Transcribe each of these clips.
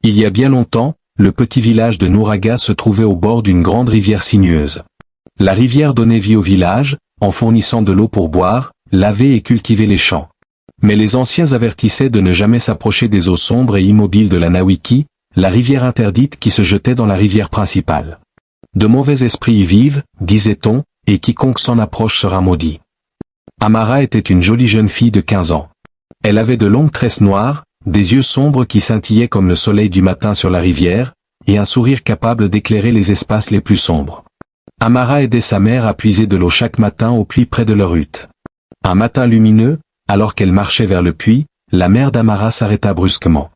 Il y a bien longtemps, le petit village de Nouraga se trouvait au bord d'une grande rivière sinueuse. La rivière donnait vie au village, en fournissant de l'eau pour boire, laver et cultiver les champs. Mais les anciens avertissaient de ne jamais s'approcher des eaux sombres et immobiles de la Nawiki, la rivière interdite qui se jetait dans la rivière principale. De mauvais esprits y vivent, disait-on, et quiconque s'en approche sera maudit. Amara était une jolie jeune fille de 15 ans. Elle avait de longues tresses noires, des yeux sombres qui scintillaient comme le soleil du matin sur la rivière, et un sourire capable d'éclairer les espaces les plus sombres. Amara aidait sa mère à puiser de l'eau chaque matin au puits près de leur hutte. Un matin lumineux, alors qu'elle marchait vers le puits, la mère d'Amara s'arrêta brusquement.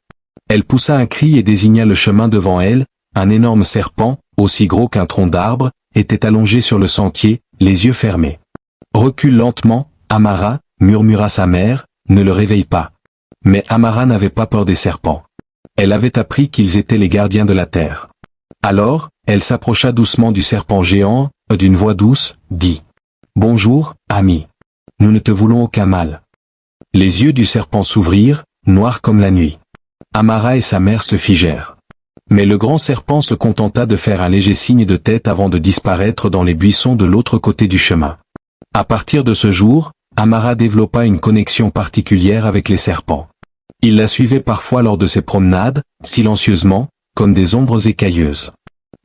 Elle poussa un cri et désigna le chemin devant elle. Un énorme serpent, aussi gros qu'un tronc d'arbre, était allongé sur le sentier, les yeux fermés. « Recule lentement, Amara », murmura sa mère, « ne le réveille pas ». Mais Amara n'avait pas peur des serpents. Elle avait appris qu'ils étaient les gardiens de la terre. Alors, elle s'approcha doucement du serpent géant, d'une voix douce, dit « Bonjour, ami. Nous ne te voulons aucun mal. » Les yeux du serpent s'ouvrirent, noirs comme la nuit. Amara et sa mère se figèrent. Mais le grand serpent se contenta de faire un léger signe de tête avant de disparaître dans les buissons de l'autre côté du chemin. À partir de ce jour, Amara développa une connexion particulière avec les serpents. Il la suivait parfois lors de ses promenades, silencieusement, comme des ombres écailleuses.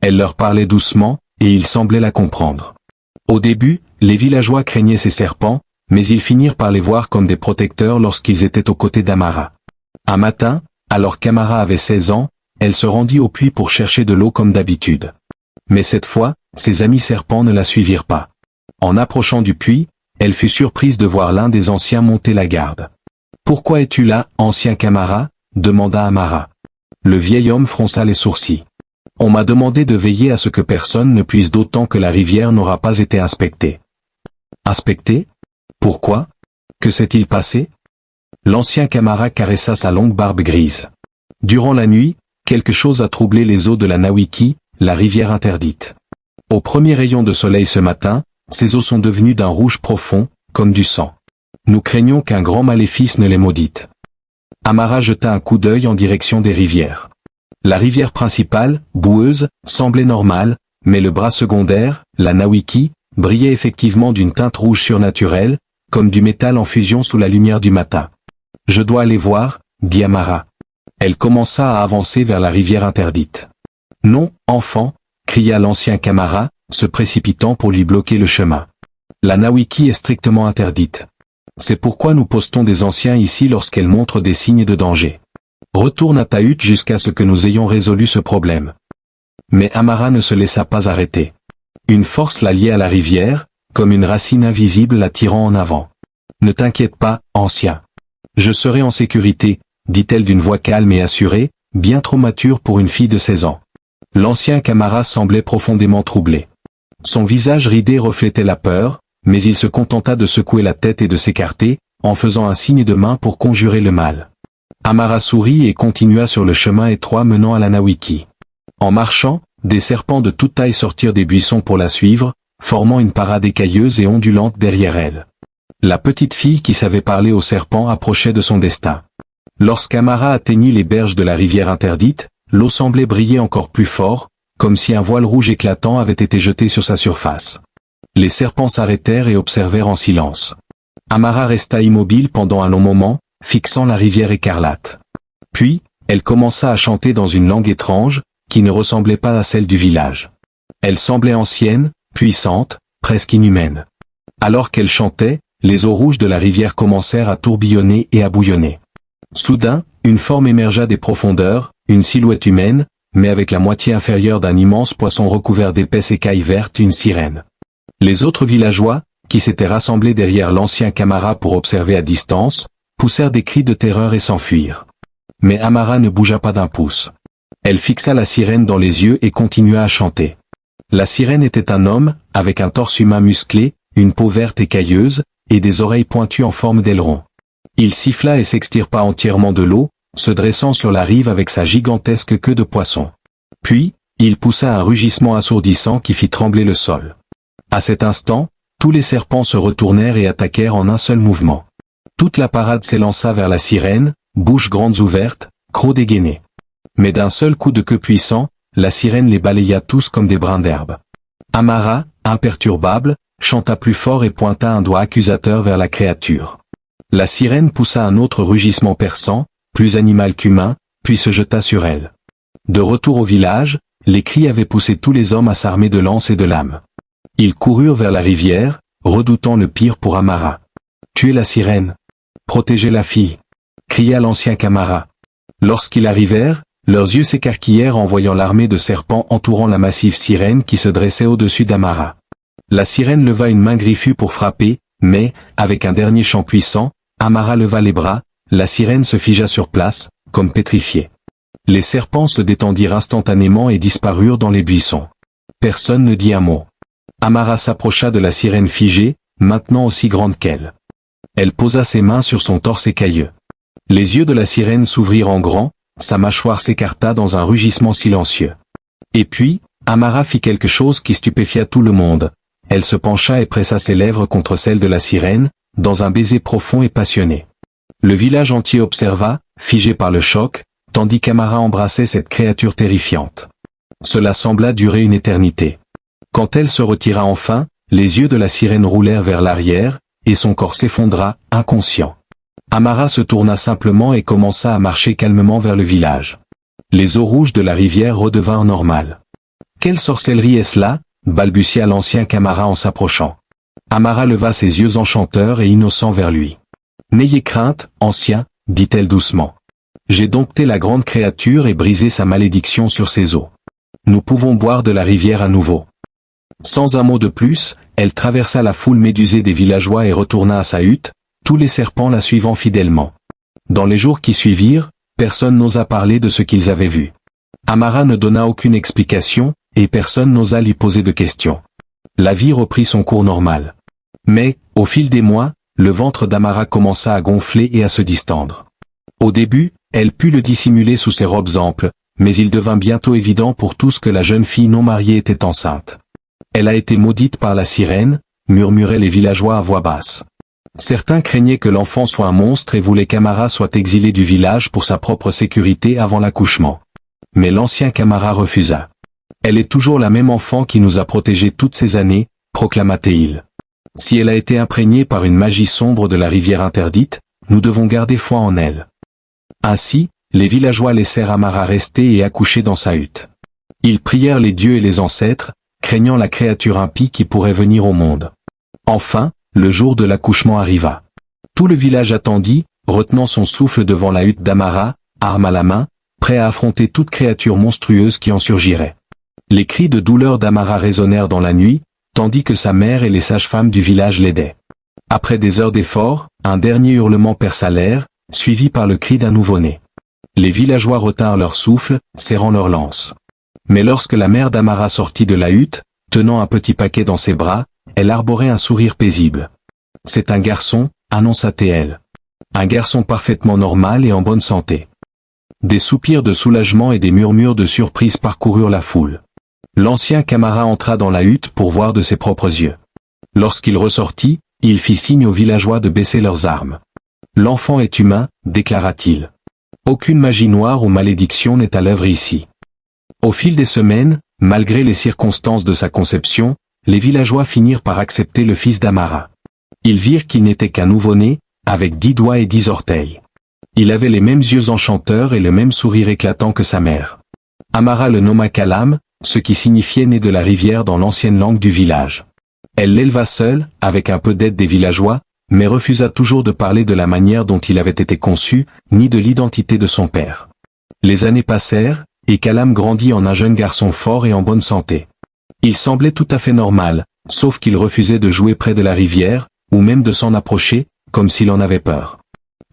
Elle leur parlait doucement, et ils semblaient la comprendre. Au début, les villageois craignaient ces serpents, mais ils finirent par les voir comme des protecteurs lorsqu'ils étaient aux côtés d'Amara. Un matin, alors qu'Amara avait 16 ans, elle se rendit au puits pour chercher de l'eau comme d'habitude. Mais cette fois, ses amis serpents ne la suivirent pas. En approchant du puits, elle fut surprise de voir l'un des anciens monter la garde. « Pourquoi es-tu là, ancien Camara ?» demanda Amara. Le vieil homme fronça les sourcils. « On m'a demandé de veiller à ce que personne ne puisse d'autant que la rivière n'aura pas été inspectée. »« Inspectée ? Pourquoi ? Que s'est-il passé ?» L'ancien Camara caressa sa longue barbe grise. « Durant la nuit, quelque chose a troublé les eaux de la Nawiki, la rivière interdite. Au premier rayon de soleil ce matin, ces eaux sont devenues d'un rouge profond, comme du sang. Nous craignons qu'un grand maléfice ne les maudite. » Amara jeta un coup d'œil en direction des rivières. La rivière principale, boueuse, semblait normale, mais le bras secondaire, la Nawiki, brillait effectivement d'une teinte rouge surnaturelle, comme du métal en fusion sous la lumière du matin. « Je dois aller voir, » dit Amara. Elle commença à avancer vers la rivière interdite. « Non, enfant !» cria l'ancien Camara, se précipitant pour lui bloquer le chemin. « La Nawiki est strictement interdite. C'est pourquoi nous postons des anciens ici lorsqu'elle montre des signes de danger. Retourne à ta hutte jusqu'à ce que nous ayons résolu ce problème. » Mais Amara ne se laissa pas arrêter. Une force la liait à la rivière, comme une racine invisible la tirant en avant. « Ne t'inquiète pas, ancien. Je serai en sécurité, » dit-elle d'une voix calme et assurée, bien trop mature pour une fille de 16 ans. L'ancien Camara semblait profondément troublé. Son visage ridé reflétait la peur, mais il se contenta de secouer la tête et de s'écarter, en faisant un signe de main pour conjurer le mal. Amara sourit et continua sur le chemin étroit menant à la Nawiki. En marchant, des serpents de toute taille sortirent des buissons pour la suivre, formant une parade écailleuse et ondulante derrière elle. La petite fille qui savait parler aux serpents approchait de son destin. Lorsqu'Amara atteignit les berges de la rivière interdite, l'eau semblait briller encore plus fort, comme si un voile rouge éclatant avait été jeté sur sa surface. Les serpents s'arrêtèrent et observèrent en silence. Amara resta immobile pendant un long moment, fixant la rivière écarlate. Puis, elle commença à chanter dans une langue étrange, qui ne ressemblait pas à celle du village. Elle semblait ancienne, puissante, presque inhumaine. Alors qu'elle chantait, les eaux rouges de la rivière commencèrent à tourbillonner et à bouillonner. Soudain, une forme émergea des profondeurs, une silhouette humaine, mais avec la moitié inférieure d'un immense poisson recouvert d'épaisses écailles vertes, une sirène. Les autres villageois, qui s'étaient rassemblés derrière l'ancien Camara pour observer à distance, poussèrent des cris de terreur et s'enfuirent. Mais Amara ne bougea pas d'un pouce. Elle fixa la sirène dans les yeux et continua à chanter. La sirène était un homme, avec un torse humain musclé, une peau verte écailleuse, et des oreilles pointues en forme d'aileron. Il siffla et s'extirpa entièrement de l'eau, se dressant sur la rive avec sa gigantesque queue de poisson. Puis, il poussa un rugissement assourdissant qui fit trembler le sol. À cet instant, tous les serpents se retournèrent et attaquèrent en un seul mouvement. Toute la parade s'élança vers la sirène, bouches grandes ouvertes, crocs dégainés. Mais d'un seul coup de queue puissant, la sirène les balaya tous comme des brins d'herbe. Amara, imperturbable, chanta plus fort et pointa un doigt accusateur vers la créature. La sirène poussa un autre rugissement perçant, plus animal qu'humain, puis se jeta sur elle. De retour au village, les cris avaient poussé tous les hommes à s'armer de lances et de lames. Ils coururent vers la rivière, redoutant le pire pour Amara. « Tuez la sirène! Protégez la fille !» cria l'ancien Camara. Lorsqu'ils arrivèrent, leurs yeux s'écarquillèrent en voyant l'armée de serpents entourant la massive sirène qui se dressait au-dessus d'Amara. La sirène leva une main griffue pour frapper, mais, avec un dernier chant puissant, Amara leva les bras, la sirène se figea sur place, comme pétrifiée. Les serpents se détendirent instantanément et disparurent dans les buissons. Personne ne dit un mot. Amara s'approcha de la sirène figée, maintenant aussi grande qu'elle. Elle posa ses mains sur son torse écailleux. Les yeux de la sirène s'ouvrirent en grand, sa mâchoire s'écarta dans un rugissement silencieux. Et puis, Amara fit quelque chose qui stupéfia tout le monde. Elle se pencha et pressa ses lèvres contre celles de la sirène, dans un baiser profond et passionné. Le village entier observa, figé par le choc, tandis qu'Amara embrassait cette créature terrifiante. Cela sembla durer une éternité. Quand elle se retira enfin, les yeux de la sirène roulèrent vers l'arrière, et son corps s'effondra, inconscient. Amara se tourna simplement et commença à marcher calmement vers le village. Les eaux rouges de la rivière redevinrent normales. « Quelle sorcellerie est-ce là ?» balbutia l'ancien Camara en s'approchant. Amara leva ses yeux enchanteurs et innocents vers lui. « N'ayez crainte, ancien, dit-elle doucement. J'ai dompté la grande créature et brisé sa malédiction sur ses eaux. Nous pouvons boire de la rivière à nouveau. » Sans un mot de plus, elle traversa la foule médusée des villageois et retourna à sa hutte, tous les serpents la suivant fidèlement. Dans les jours qui suivirent, personne n'osa parler de ce qu'ils avaient vu. Amara ne donna aucune explication, et personne n'osa lui poser de questions. La vie reprit son cours normal. Mais, au fil des mois, le ventre d'Amara commença à gonfler et à se distendre. Au début, elle put le dissimuler sous ses robes amples, mais il devint bientôt évident pour tous que la jeune fille non mariée était enceinte. Elle a été maudite par la sirène, murmuraient les villageois à voix basse. Certains craignaient que l'enfant soit un monstre et voulaient qu'Amara soit exilée du village pour sa propre sécurité avant l'accouchement. Mais l'ancien Camara refusa. « Elle est toujours la même enfant qui nous a protégés toutes ces années, proclama-t-il. Si elle a été imprégnée par une magie sombre de la rivière interdite, nous devons garder foi en elle. » Ainsi, les villageois laissèrent Amara rester et accoucher dans sa hutte. Ils prièrent les dieux et les ancêtres, craignant la créature impie qui pourrait venir au monde. Enfin, le jour de l'accouchement arriva. Tout le village attendit, retenant son souffle devant la hutte d'Amara, arme à la main, prêt à affronter toute créature monstrueuse qui en surgirait. Les cris de douleur d'Amara résonnèrent dans la nuit, tandis que sa mère et les sages-femmes du village l'aidaient. Après des heures d'effort, un dernier hurlement perça l'air, suivi par le cri d'un nouveau-né. Les villageois retinrent leur souffle, serrant leurs lances. Mais lorsque la mère d'Amara sortit de la hutte, tenant un petit paquet dans ses bras, elle arborait un sourire paisible. « C'est un garçon » annonça-t-elle. « Un garçon parfaitement normal et en bonne santé. » Des soupirs de soulagement et des murmures de surprise parcoururent la foule. L'ancien Camara entra dans la hutte pour voir de ses propres yeux. Lorsqu'il ressortit, il fit signe aux villageois de baisser leurs armes. « L'enfant est humain » déclara-t-il. « Aucune magie noire ou malédiction n'est à l'œuvre ici. » Au fil des semaines, malgré les circonstances de sa conception, les villageois finirent par accepter le fils d'Amara. Ils virent qu'il n'était qu'un nouveau-né, avec 10 doigts et 10 orteils. Il avait les mêmes yeux enchanteurs et le même sourire éclatant que sa mère. Amara le nomma Kalam, ce qui signifiait né de la rivière dans l'ancienne langue du village. Elle l'éleva seule, avec un peu d'aide des villageois, mais refusa toujours de parler de la manière dont il avait été conçu, ni de l'identité de son père. Les années passèrent, et Kalam grandit en un jeune garçon fort et en bonne santé. Il semblait tout à fait normal, sauf qu'il refusait de jouer près de la rivière, ou même de s'en approcher, comme s'il en avait peur.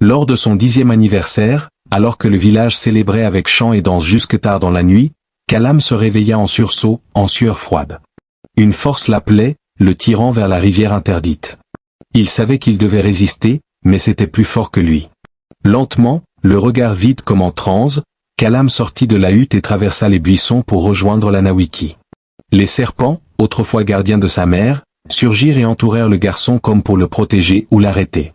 Lors de son 10e anniversaire, alors que le village célébrait avec chants et danses jusque tard dans la nuit, Kalam se réveilla en sursaut, en sueur froide. Une force l'appelait, le tirant vers la rivière interdite. Il savait qu'il devait résister, mais c'était plus fort que lui. Lentement, le regard vide comme en transe, Kalam sortit de la hutte et traversa les buissons pour rejoindre la Nawiki. Les serpents, autrefois gardiens de sa mère, surgirent et entourèrent le garçon comme pour le protéger ou l'arrêter.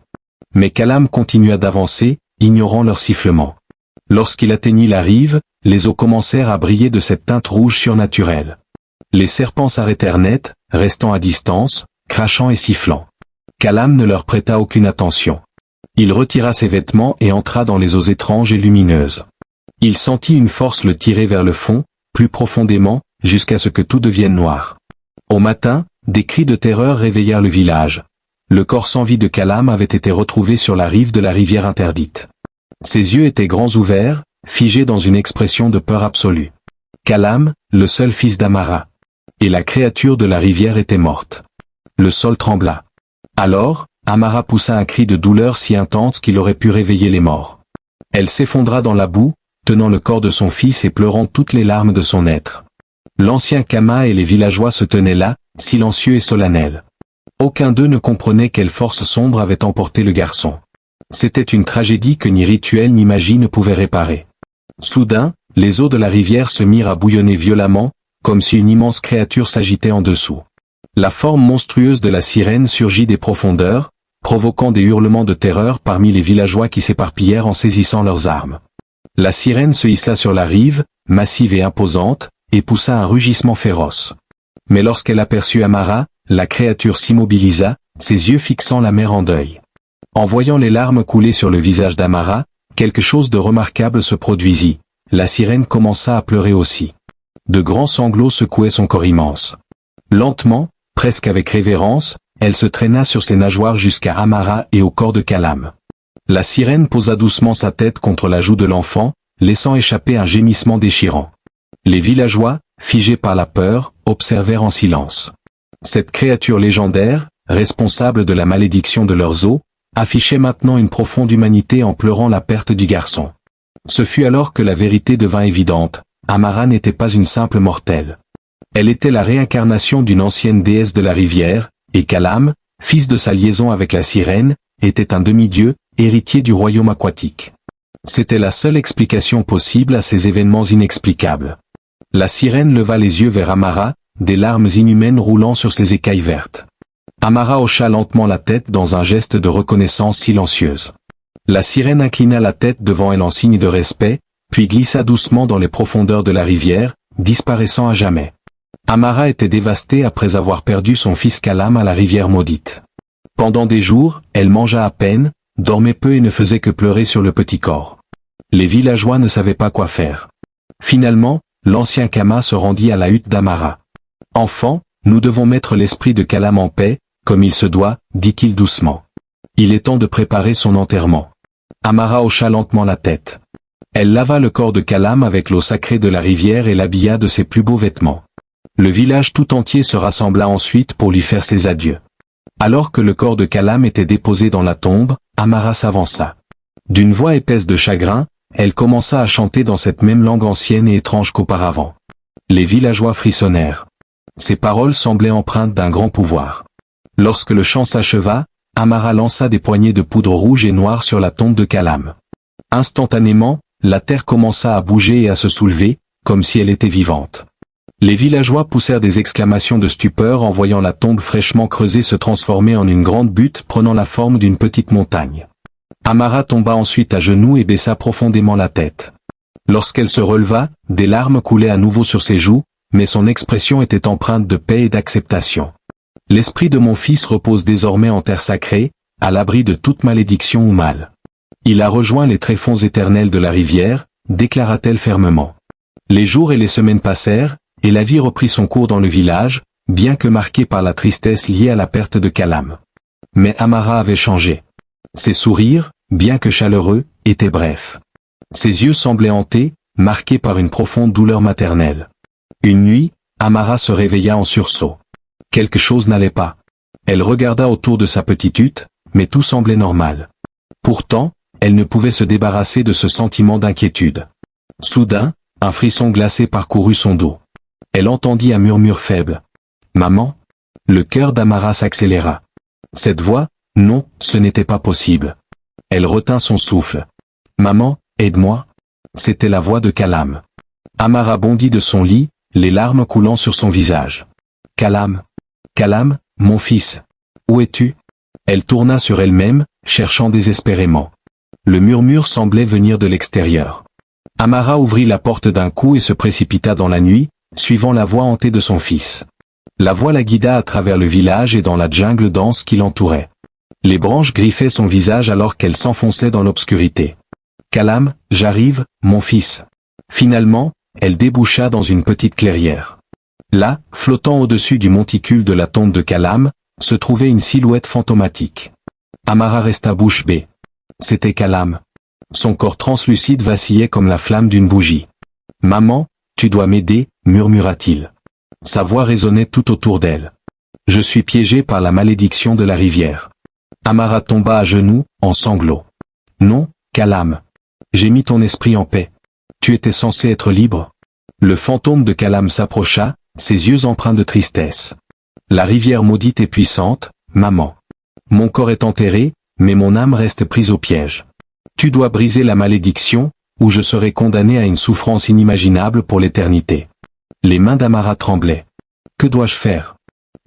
Mais Kalam continua d'avancer, ignorant leur sifflement. Lorsqu'il atteignit la rive, les eaux commencèrent à briller de cette teinte rouge surnaturelle. Les serpents s'arrêtèrent net, restant à distance, crachant et sifflant. Kalam ne leur prêta aucune attention. Il retira ses vêtements et entra dans les eaux étranges et lumineuses. Il sentit une force le tirer vers le fond, plus profondément, jusqu'à ce que tout devienne noir. Au matin, des cris de terreur réveillèrent le village. Le corps sans vie de Kalam avait été retrouvé sur la rive de la rivière interdite. Ses yeux étaient grands ouverts, figés dans une expression de peur absolue. Kalam, le seul fils d'Amara. Et la créature de la rivière était morte. Le sol trembla. Alors, Amara poussa un cri de douleur si intense qu'il aurait pu réveiller les morts. Elle s'effondra dans la boue, tenant le corps de son fils et pleurant toutes les larmes de son être. L'ancien Kama et les villageois se tenaient là, silencieux et solennels. Aucun d'eux ne comprenait quelle force sombre avait emporté le garçon. C'était une tragédie que ni rituel ni magie ne pouvaient réparer. Soudain, les eaux de la rivière se mirent à bouillonner violemment, comme si une immense créature s'agitait en dessous. La forme monstrueuse de la sirène surgit des profondeurs, provoquant des hurlements de terreur parmi les villageois qui s'éparpillèrent en saisissant leurs armes. La sirène se hissa sur la rive, massive et imposante, et poussa un rugissement féroce. Mais lorsqu'elle aperçut Amara, la créature s'immobilisa, ses yeux fixant la mer en deuil. En voyant les larmes couler sur le visage d'Amara, quelque chose de remarquable se produisit. La sirène commença à pleurer aussi. De grands sanglots secouaient son corps immense. Lentement, presque avec révérence, elle se traîna sur ses nageoires jusqu'à Amara et au corps de Kalam. La sirène posa doucement sa tête contre la joue de l'enfant, laissant échapper un gémissement déchirant. Les villageois, figés par la peur, observèrent en silence. Cette créature légendaire, responsable de la malédiction de leurs eaux, affichait maintenant une profonde humanité en pleurant la perte du garçon. Ce fut alors que la vérité devint évidente, Amara n'était pas une simple mortelle. Elle était la réincarnation d'une ancienne déesse de la rivière, et Kalam, fils de sa liaison avec la sirène, était un demi-dieu, héritier du royaume aquatique. C'était la seule explication possible à ces événements inexplicables. La sirène leva les yeux vers Amara, des larmes inhumaines roulant sur ses écailles vertes. Amara hocha lentement la tête dans un geste de reconnaissance silencieuse. La sirène inclina la tête devant elle en signe de respect, puis glissa doucement dans les profondeurs de la rivière, disparaissant à jamais. Amara était dévastée après avoir perdu son fils Kalam à la rivière maudite. Pendant des jours, elle mangea à peine, dormait peu et ne faisait que pleurer sur le petit corps. Les villageois ne savaient pas quoi faire. Finalement, l'ancien Kama se rendit à la hutte d'Amara. « Enfant, nous devons mettre l'esprit de Kalam en paix, comme il se doit, dit-il doucement. Il est temps de préparer son enterrement. » Amara hocha lentement la tête. Elle lava le corps de Kalam avec l'eau sacrée de la rivière et l'habilla de ses plus beaux vêtements. Le village tout entier se rassembla ensuite pour lui faire ses adieux. Alors que le corps de Kalam était déposé dans la tombe, Amara s'avança. D'une voix épaisse de chagrin, elle commença à chanter dans cette même langue ancienne et étrange qu'auparavant. Les villageois frissonnèrent. Ses paroles semblaient empreintes d'un grand pouvoir. Lorsque le chant s'acheva, Amara lança des poignées de poudre rouge et noire sur la tombe de Kalam. Instantanément, la terre commença à bouger et à se soulever, comme si elle était vivante. Les villageois poussèrent des exclamations de stupeur en voyant la tombe fraîchement creusée se transformer en une grande butte prenant la forme d'une petite montagne. Amara tomba ensuite à genoux et baissa profondément la tête. Lorsqu'elle se releva, des larmes coulaient à nouveau sur ses joues, mais son expression était empreinte de paix et d'acceptation. L'esprit de mon fils repose désormais en terre sacrée, à l'abri de toute malédiction ou mal. Il a rejoint les tréfonds éternels de la rivière, déclara-t-elle fermement. Les jours et les semaines passèrent, et la vie reprit son cours dans le village, bien que marquée par la tristesse liée à la perte de Kalam. Mais Amara avait changé. Ses sourires, bien que chaleureux, étaient brefs. Ses yeux semblaient hantés, marqués par une profonde douleur maternelle. Une nuit, Amara se réveilla en sursaut. Quelque chose n'allait pas. Elle regarda autour de sa petite hutte, mais tout semblait normal. Pourtant, elle ne pouvait se débarrasser de ce sentiment d'inquiétude. Soudain, un frisson glacé parcourut son dos. Elle entendit un murmure faible. « Maman ?» Le cœur d'Amara s'accéléra. Cette voix, non, ce n'était pas possible. Elle retint son souffle. « Maman, aide-moi » C'était la voix de Kalam. Amara bondit de son lit, les larmes coulant sur son visage. « Kalam ! Kalam, mon fils ! Où es-tu » Elle tourna sur elle-même, cherchant désespérément. Le murmure semblait venir de l'extérieur. Amara ouvrit la porte d'un coup et se précipita dans la nuit, suivant la voix hantée de son fils. La voix la guida à travers le village et dans la jungle dense qui l'entourait. Les branches griffaient son visage alors qu'elle s'enfonçait dans l'obscurité. « Kalam, j'arrive, mon fils. » Finalement, elle déboucha dans une petite clairière. Là, flottant au-dessus du monticule de la tombe de Kalam, se trouvait une silhouette fantomatique. Amara resta bouche bée. C'était Kalam. Son corps translucide vacillait comme la flamme d'une bougie. « Maman, tu dois m'aider, murmura-t-il. Sa voix résonnait tout autour d'elle. « Je suis piégé par la malédiction de la rivière. » Amara tomba à genoux, en sanglots. « Non, Kalam. J'ai mis ton esprit en paix. Tu étais censé être libre. » Le fantôme de Kalam s'approcha, ses yeux empreints de tristesse. « La rivière maudite est puissante, maman. Mon corps est enterré, mais mon âme reste prise au piège. Tu dois briser la malédiction, ou je serai condamné à une souffrance inimaginable pour l'éternité. » Les mains d'Amara tremblaient. « Que dois-je faire?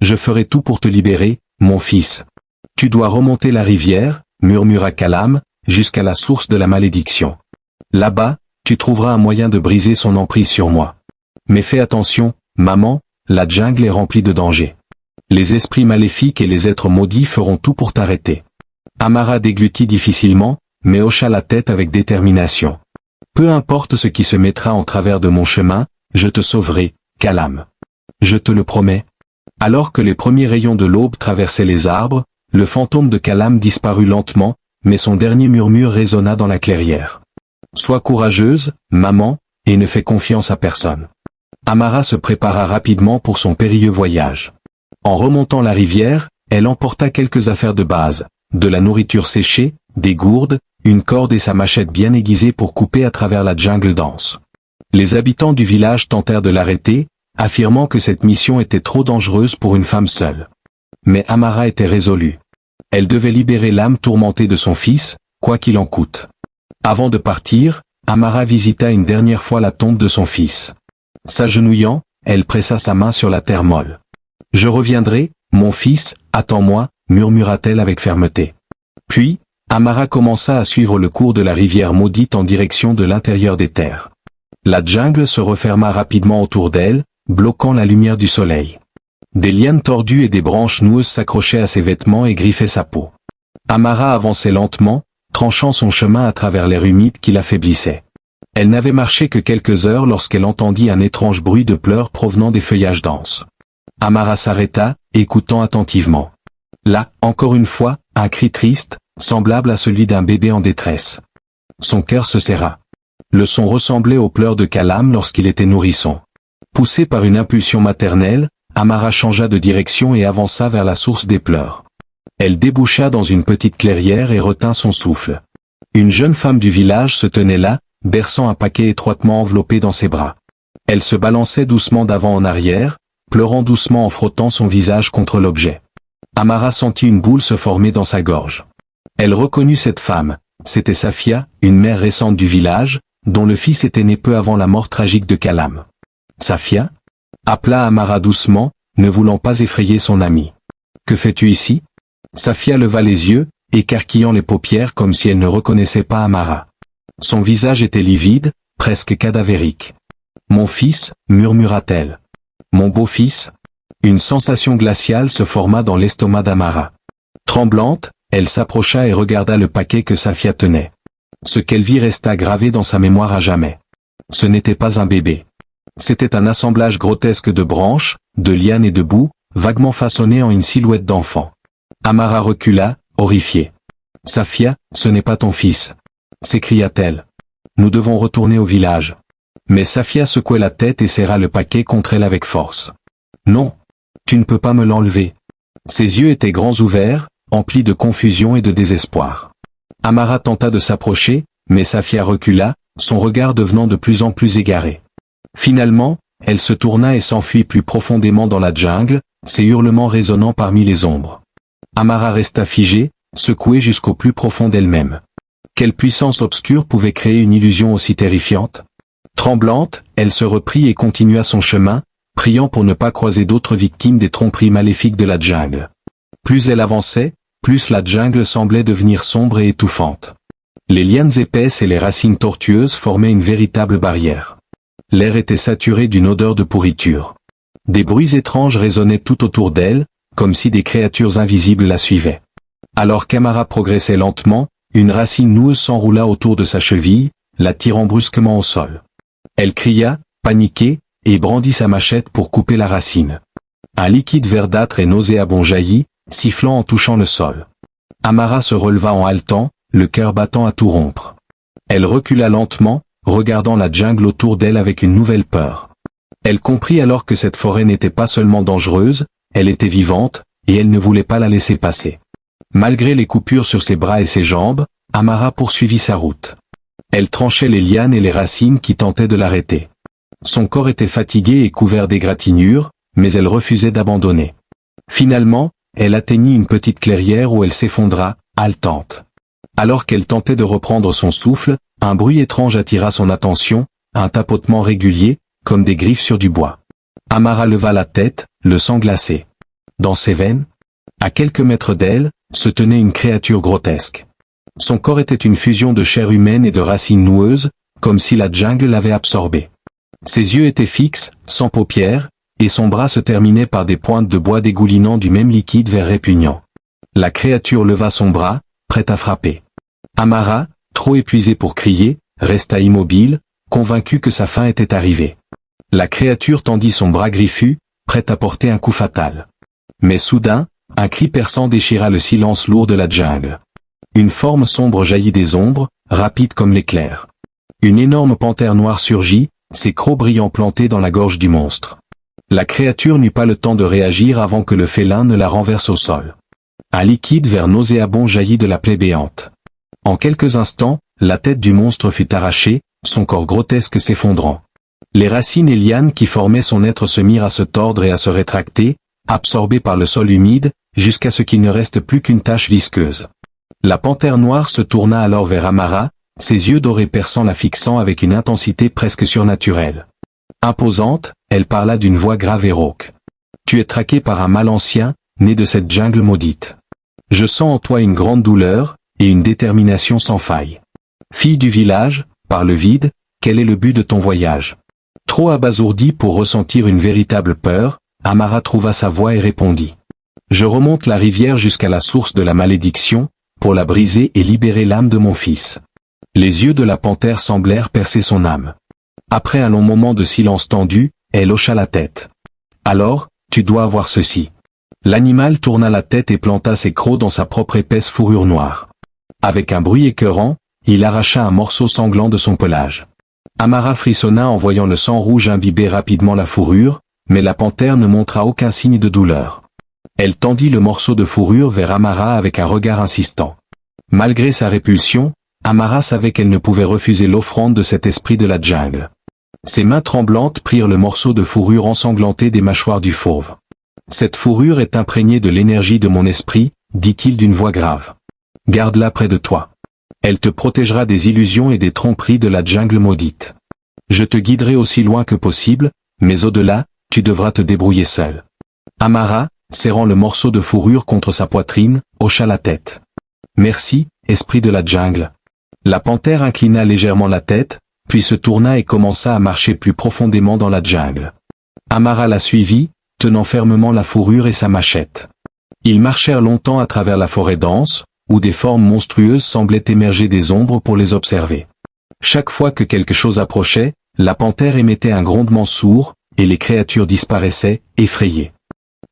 Je ferai tout pour te libérer, mon fils. Tu dois remonter la rivière, murmura Kalam, jusqu'à la source de la malédiction. Là-bas, tu trouveras un moyen de briser son emprise sur moi. Mais fais attention, maman, la jungle est remplie de dangers. Les esprits maléfiques et les êtres maudits feront tout pour t'arrêter. » Amara déglutit difficilement, mais hocha la tête avec détermination. « Peu importe ce qui se mettra en travers de mon chemin, je te sauverai, Kalam. Je te le promets. » Alors que les premiers rayons de l'aube traversaient les arbres, le fantôme de Kalam disparut lentement, mais son dernier murmure résonna dans la clairière. « Sois courageuse, maman, et ne fais confiance à personne. » Amara se prépara rapidement pour son périlleux voyage. En remontant la rivière, elle emporta quelques affaires de base, de la nourriture séchée, des gourdes, une corde et sa machette bien aiguisée pour couper à travers la jungle dense. Les habitants du village tentèrent de l'arrêter, affirmant que cette mission était trop dangereuse pour une femme seule. Mais Amara était résolue. Elle devait libérer l'âme tourmentée de son fils, quoi qu'il en coûte. Avant de partir, Amara visita une dernière fois la tombe de son fils. S'agenouillant, elle pressa sa main sur la terre molle. « Je reviendrai, mon fils, attends-moi, » murmura-t-elle avec fermeté. Puis, Amara commença à suivre le cours de la rivière maudite en direction de l'intérieur des terres. La jungle se referma rapidement autour d'elle, bloquant la lumière du soleil. Des lianes tordues et des branches noueuses s'accrochaient à ses vêtements et griffaient sa peau. Amara avançait lentement, tranchant son chemin à travers l'air humide qui l'affaiblissaient. Elle n'avait marché que quelques heures lorsqu'elle entendit un étrange bruit de pleurs provenant des feuillages denses. Amara s'arrêta, écoutant attentivement. Là, encore une fois, un cri triste, semblable à celui d'un bébé en détresse. Son cœur se serra. Le son ressemblait aux pleurs de Kalam lorsqu'il était nourrisson. Poussée par une impulsion maternelle, Amara changea de direction et avança vers la source des pleurs. Elle déboucha dans une petite clairière et retint son souffle. Une jeune femme du village se tenait là, berçant un paquet étroitement enveloppé dans ses bras. Elle se balançait doucement d'avant en arrière, pleurant doucement en frottant son visage contre l'objet. Amara sentit une boule se former dans sa gorge. Elle reconnut cette femme, c'était Safia, une mère récente du village, dont le fils était né peu avant la mort tragique de Kalam. « Safia » appela Amara doucement, ne voulant pas effrayer son amie. « Que fais-tu ici » Safia leva les yeux, écarquillant les paupières comme si elle ne reconnaissait pas Amara. Son visage était livide, presque cadavérique. « Mon fils » murmura-t-elle. « Mon beau-fils » Une sensation glaciale se forma dans l'estomac d'Amara. Tremblante, elle s'approcha et regarda le paquet que Safia tenait. Ce qu'elle vit resta gravé dans sa mémoire à jamais. Ce n'était pas un bébé. C'était un assemblage grotesque de branches, de lianes et de boue, vaguement façonné en une silhouette d'enfant. Amara recula, horrifiée. « Safia, ce n'est pas ton fils » s'écria-t-elle. « Nous devons retourner au village. » Mais Safia secouait la tête et serra le paquet contre elle avec force. « Non, tu ne peux pas me l'enlever. » Ses yeux étaient grands ouverts, emplis de confusion et de désespoir. Amara tenta de s'approcher, mais Safia recula, son regard devenant de plus en plus égaré. Finalement, elle se tourna et s'enfuit plus profondément dans la jungle, ses hurlements résonnant parmi les ombres. Amara resta figée, secouée jusqu'au plus profond d'elle-même. Quelle puissance obscure pouvait créer une illusion aussi terrifiante? Tremblante, elle se reprit et continua son chemin, priant pour ne pas croiser d'autres victimes des tromperies maléfiques de la jungle. Plus elle avançait, plus la jungle semblait devenir sombre et étouffante. Les lianes épaisses et les racines tortueuses formaient une véritable barrière. L'air était saturé d'une odeur de pourriture. Des bruits étranges résonnaient tout autour d'elle, comme si des créatures invisibles la suivaient. Alors qu'Amara progressait lentement, une racine noueuse s'enroula autour de sa cheville, la tirant brusquement au sol. Elle cria, paniquée, et brandit sa machette pour couper la racine. Un liquide verdâtre et nauséabond jaillit, sifflant en touchant le sol. Amara se releva en haletant, le cœur battant à tout rompre. Elle recula lentement, regardant la jungle autour d'elle avec une nouvelle peur. Elle comprit alors que cette forêt n'était pas seulement dangereuse, elle était vivante, et elle ne voulait pas la laisser passer. Malgré les coupures sur ses bras et ses jambes, Amara poursuivit sa route. Elle tranchait les lianes et les racines qui tentaient de l'arrêter. Son corps était fatigué et couvert d'égratignures, mais elle refusait d'abandonner. Finalement, elle atteignit une petite clairière où elle s'effondra, haletante. Alors qu'elle tentait de reprendre son souffle, un bruit étrange attira son attention, un tapotement régulier, comme des griffes sur du bois. Amara leva la tête, le sang glacé. Dans ses veines, à quelques mètres d'elle, se tenait une créature grotesque. Son corps était une fusion de chair humaine et de racines noueuses, comme si la jungle l'avait absorbé. Ses yeux étaient fixes, sans paupières, et son bras se terminait par des pointes de bois dégoulinant du même liquide vert répugnant. La créature leva son bras, prête à frapper. Amara, trop épuisée pour crier, resta immobile, convaincue que sa fin était arrivée. La créature tendit son bras griffu, prête à porter un coup fatal. Mais soudain, un cri perçant déchira le silence lourd de la jungle. Une forme sombre jaillit des ombres, rapide comme l'éclair. Une énorme panthère noire surgit, ses crocs brillants plantés dans la gorge du monstre. La créature n'eut pas le temps de réagir avant que le félin ne la renverse au sol. Un liquide vert nauséabond jaillit de la plaie béante. En quelques instants, la tête du monstre fut arrachée, son corps grotesque s'effondrant. Les racines et lianes qui formaient son être se mirent à se tordre et à se rétracter, absorbés par le sol humide, jusqu'à ce qu'il ne reste plus qu'une tache visqueuse. La panthère noire se tourna alors vers Amara, ses yeux dorés perçant la fixant avec une intensité presque surnaturelle. Imposante, elle parla d'une voix grave et rauque. « Tu es traqué par un mal ancien, né de cette jungle maudite. Je sens en toi une grande douleur, et une détermination sans faille. Fille du village, par le vide, quel est le but de ton voyage ?» Trop abasourdie pour ressentir une véritable peur, Amara trouva sa voix et répondit. « Je remonte la rivière jusqu'à la source de la malédiction, pour la briser et libérer l'âme de mon fils. » Les yeux de la panthère semblèrent percer son âme. Après un long moment de silence tendu, elle hocha la tête. « Alors, tu dois avoir ceci. » L'animal tourna la tête et planta ses crocs dans sa propre épaisse fourrure noire. Avec un bruit écœurant, il arracha un morceau sanglant de son pelage. Amara frissonna en voyant le sang rouge imbiber rapidement la fourrure, mais la panthère ne montra aucun signe de douleur. Elle tendit le morceau de fourrure vers Amara avec un regard insistant. Malgré sa répulsion, Amara savait qu'elle ne pouvait refuser l'offrande de cet esprit de la jungle. Ses mains tremblantes prirent le morceau de fourrure ensanglanté des mâchoires du fauve. « Cette fourrure est imprégnée de l'énergie de mon esprit, dit-il d'une voix grave. Garde-la près de toi. Elle te protégera des illusions et des tromperies de la jungle maudite. Je te guiderai aussi loin que possible, mais au-delà, tu devras te débrouiller seul. » Amara, serrant le morceau de fourrure contre sa poitrine, hocha la tête. « Merci, esprit de la jungle. » La panthère inclina légèrement la tête, puis se tourna et commença à marcher plus profondément dans la jungle. Amara la suivit, tenant fermement la fourrure et sa machette. Ils marchèrent longtemps à travers la forêt dense, où des formes monstrueuses semblaient émerger des ombres pour les observer. Chaque fois que quelque chose approchait, la panthère émettait un grondement sourd, et les créatures disparaissaient, effrayées.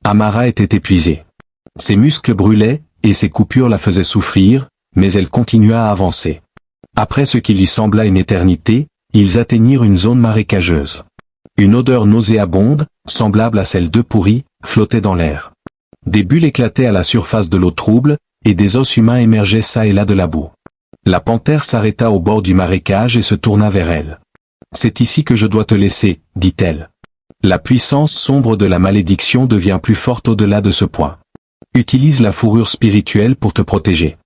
Amara était épuisée. Ses muscles brûlaient, et ses coupures la faisaient souffrir, mais elle continua à avancer. Après ce qui lui sembla une éternité, ils atteignirent une zone marécageuse. Une odeur nauséabonde, semblable à celle d'œufs pourris, flottait dans l'air. Des bulles éclataient à la surface de l'eau trouble, et des os humains émergeaient çà et là de la boue. La panthère s'arrêta au bord du marécage et se tourna vers elle. « C'est ici que je dois te laisser, dit-elle. La puissance sombre de la malédiction devient plus forte au-delà de ce point. Utilise la fourrure spirituelle pour te protéger. »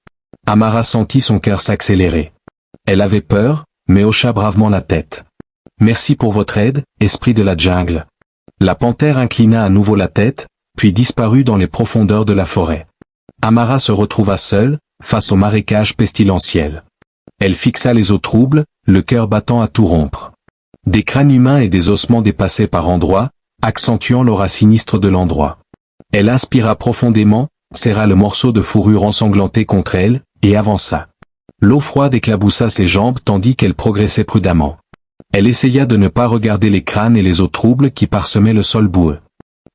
Amara sentit son cœur s'accélérer. Elle avait peur, mais hocha bravement la tête. « Merci pour votre aide, esprit de la jungle. » La panthère inclina à nouveau la tête, puis disparut dans les profondeurs de la forêt. Amara se retrouva seule, face au marécage pestilentiel. Elle fixa les eaux troubles, le cœur battant à tout rompre. Des crânes humains et des ossements dépassaient par endroits, accentuant l'aura sinistre de l'endroit. Elle inspira profondément, serra le morceau de fourrure ensanglanté contre elle, et avança. L'eau froide éclaboussa ses jambes tandis qu'elle progressait prudemment. Elle essaya de ne pas regarder les crânes et les eaux troubles qui parsemaient le sol boueux.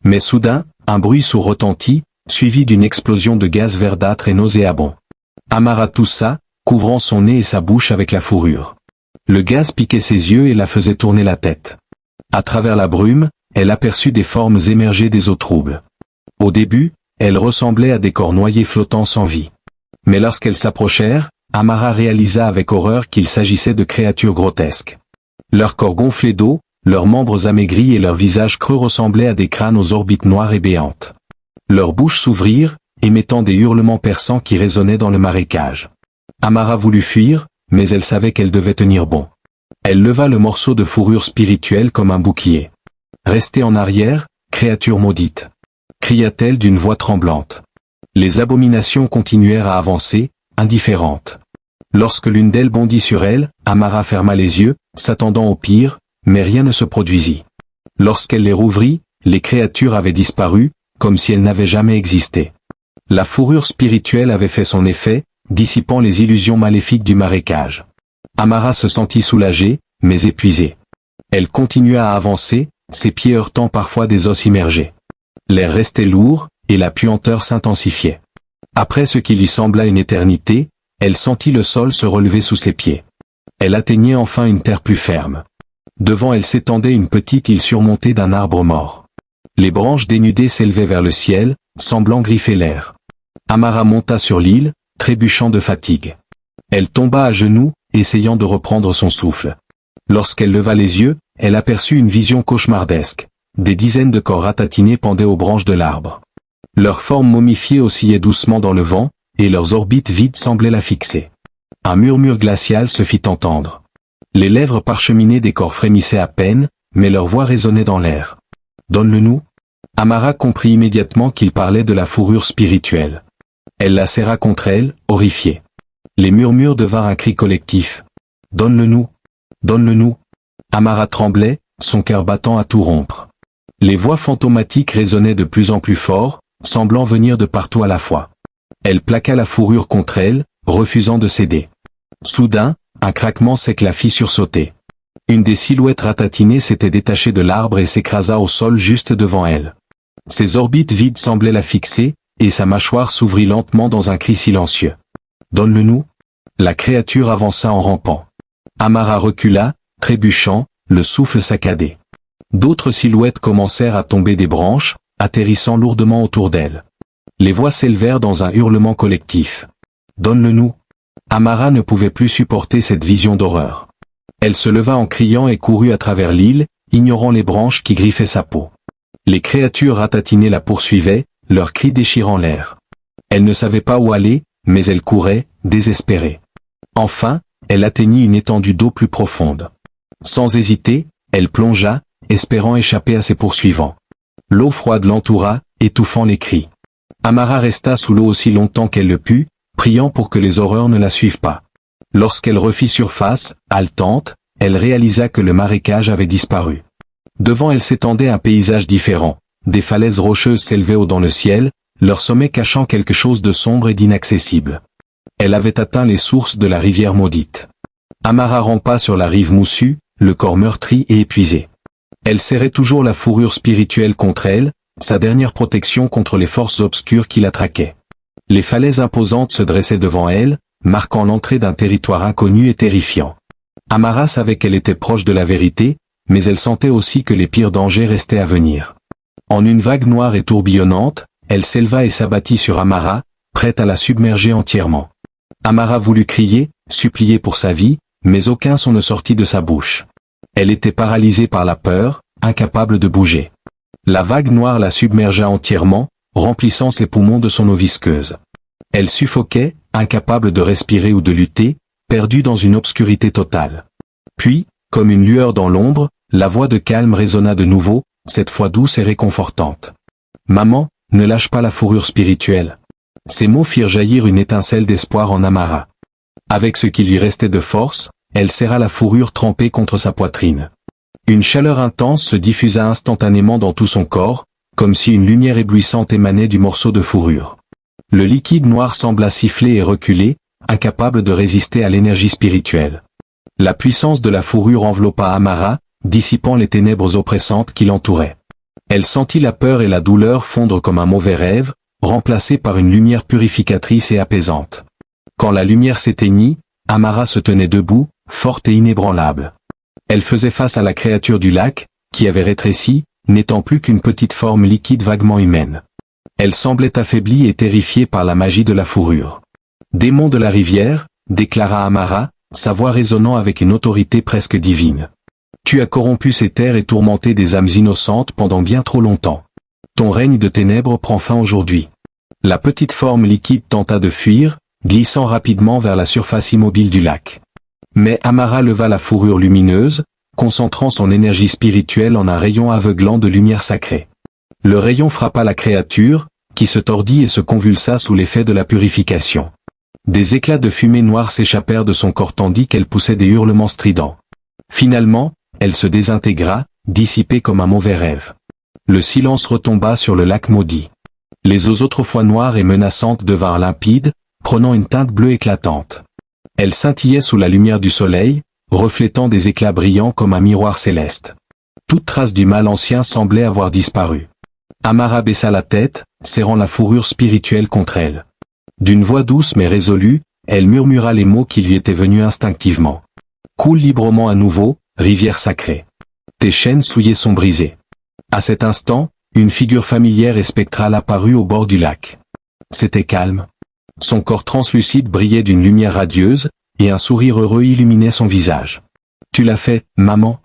Mais soudain, un bruit sourd retentit, suivi d'une explosion de gaz verdâtre et nauséabond. Amara toussa, couvrant son nez et sa bouche avec la fourrure. Le gaz piquait ses yeux et la faisait tourner la tête. À travers la brume, elle aperçut des formes émerger des eaux troubles. Au début, elles ressemblaient à des corps noyés flottants sans vie. Mais lorsqu'elles s'approchèrent, Amara réalisa avec horreur qu'il s'agissait de créatures grotesques. Leurs corps gonflés d'eau, leurs membres amaigris et leurs visages creux ressemblaient à des crânes aux orbites noires et béantes. Leurs bouches s'ouvrirent, émettant des hurlements perçants qui résonnaient dans le marécage. Amara voulut fuir, mais elle savait qu'elle devait tenir bon. Elle leva le morceau de fourrure spirituelle comme un bouclier. « Restez en arrière, créature maudite !» cria-t-elle d'une voix tremblante. Les abominations continuèrent à avancer, indifférentes. Lorsque l'une d'elles bondit sur elle, Amara ferma les yeux, s'attendant au pire, mais rien ne se produisit. Lorsqu'elle les rouvrit, les créatures avaient disparu, comme si elles n'avaient jamais existé. La fourrure spirituelle avait fait son effet, dissipant les illusions maléfiques du marécage. Amara se sentit soulagée, mais épuisée. Elle continua à avancer, ses pieds heurtant parfois des os immergés. L'air restait lourd, et la puanteur s'intensifiait. Après ce qui lui sembla une éternité, elle sentit le sol se relever sous ses pieds. Elle atteignait enfin une terre plus ferme. Devant elle s'étendait une petite île surmontée d'un arbre mort. Les branches dénudées s'élevaient vers le ciel, semblant griffer l'air. Amara monta sur l'île, trébuchant de fatigue. Elle tomba à genoux, essayant de reprendre son souffle. Lorsqu'elle leva les yeux, elle aperçut une vision cauchemardesque. Des dizaines de corps ratatinés pendaient aux branches de l'arbre. Leurs formes momifiées oscillaient doucement dans le vent, et leurs orbites vides semblaient la fixer. Un murmure glacial se fit entendre. Les lèvres parcheminées des corps frémissaient à peine, mais leur voix résonnait dans l'air. « Donne-le-nous » Amara comprit immédiatement qu'il parlait de la fourrure spirituelle. Elle la serra contre elle, horrifiée. Les murmures devinrent un cri collectif. « Donne-le-nous ! Donne-le-nous » Amara tremblait, son cœur battant à tout rompre. Les voix fantomatiques résonnaient de plus en plus fort, semblant venir de partout à la fois. Elle plaqua la fourrure contre elle, refusant de céder. Soudain, un craquement sec la fit sursauter. Une des silhouettes ratatinées s'était détachée de l'arbre et s'écrasa au sol juste devant elle. Ses orbites vides semblaient la fixer, et sa mâchoire s'ouvrit lentement dans un cri silencieux. « Donne-le-nous » La créature avança en rampant. Amara recula, trébuchant, le souffle saccadé. D'autres silhouettes commencèrent à tomber des branches, atterrissant lourdement autour d'elle. Les voix s'élevèrent dans un hurlement collectif. « Donne-le-nous » Amara ne pouvait plus supporter cette vision d'horreur. Elle se leva en criant et courut à travers l'île, ignorant les branches qui griffaient sa peau. Les créatures ratatinées la poursuivaient, leurs cris déchirant l'air. Elle ne savait pas où aller, mais elle courait, désespérée. Enfin, elle atteignit une étendue d'eau plus profonde. Sans hésiter, elle plongea, espérant échapper à ses poursuivants. L'eau froide l'entoura, étouffant les cris. Amara resta sous l'eau aussi longtemps qu'elle le put, priant pour que les horreurs ne la suivent pas. Lorsqu'elle refit surface, haletante, elle réalisa que le marécage avait disparu. Devant elle s'étendait un paysage différent. Des falaises rocheuses s'élevaient haut dans le ciel, leur sommet cachant quelque chose de sombre et d'inaccessible. Elle avait atteint les sources de la rivière maudite. Amara rampa sur la rive moussue, le corps meurtri et épuisé. Elle serrait toujours la fourrure spirituelle contre elle, sa dernière protection contre les forces obscures qui la traquaient. Les falaises imposantes se dressaient devant elle, marquant l'entrée d'un territoire inconnu et terrifiant. Amara savait qu'elle était proche de la vérité, mais elle sentait aussi que les pires dangers restaient à venir. En une vague noire et tourbillonnante, elle s'éleva et s'abattit sur Amara, prête à la submerger entièrement. Amara voulut crier, supplier pour sa vie, mais aucun son ne sortit de sa bouche. Elle était paralysée par la peur, incapable de bouger. La vague noire la submergea entièrement, remplissant ses poumons de son eau visqueuse. Elle suffoquait, incapable de respirer ou de lutter, perdue dans une obscurité totale. Puis, comme une lueur dans l'ombre, la voix de calme résonna de nouveau, cette fois douce et réconfortante. « Maman, ne lâche pas la fourrure spirituelle. » Ces mots firent jaillir une étincelle d'espoir en Amara. Avec ce qui lui restait de force, elle serra la fourrure trempée contre sa poitrine. Une chaleur intense se diffusa instantanément dans tout son corps, comme si une lumière éblouissante émanait du morceau de fourrure. Le liquide noir sembla siffler et reculer, incapable de résister à l'énergie spirituelle. La puissance de la fourrure enveloppa Amara, dissipant les ténèbres oppressantes qui l'entouraient. Elle sentit la peur et la douleur fondre comme un mauvais rêve, remplacés par une lumière purificatrice et apaisante. Quand la lumière s'éteignit, Amara se tenait debout, forte et inébranlable. Elle faisait face à la créature du lac, qui avait rétréci, n'étant plus qu'une petite forme liquide vaguement humaine. Elle semblait affaiblie et terrifiée par la magie de la fourrure. « Démon de la rivière », déclara Amara, sa voix résonnant avec une autorité presque divine. « Tu as corrompu ces terres et tourmenté des âmes innocentes pendant bien trop longtemps. Ton règne de ténèbres prend fin aujourd'hui. » La petite forme liquide tenta de fuir, glissant rapidement vers la surface immobile du lac. Mais Amara leva la fourrure lumineuse, concentrant son énergie spirituelle en un rayon aveuglant de lumière sacrée. Le rayon frappa la créature, qui se tordit et se convulsa sous l'effet de la purification. Des éclats de fumée noire s'échappèrent de son corps tandis qu'elle poussait des hurlements stridents. Finalement, elle se désintégra, dissipée comme un mauvais rêve. Le silence retomba sur le lac maudit. Les eaux autrefois noires et menaçantes devinrent limpides, prenant une teinte bleue éclatante. Elles scintillaient sous la lumière du soleil, reflétant des éclats brillants comme un miroir céleste. Toute trace du mal ancien semblait avoir disparu. Amara baissa la tête, serrant la fourrure spirituelle contre elle. D'une voix douce mais résolue, elle murmura les mots qui lui étaient venus instinctivement. « Coule librement à nouveau, rivière sacrée. Tes chaînes souillées sont brisées. » À cet instant, une figure familière et spectrale apparut au bord du lac. C'était Calme. Son corps translucide brillait d'une lumière radieuse, et un sourire heureux illuminait son visage. « Tu l'as fait, maman »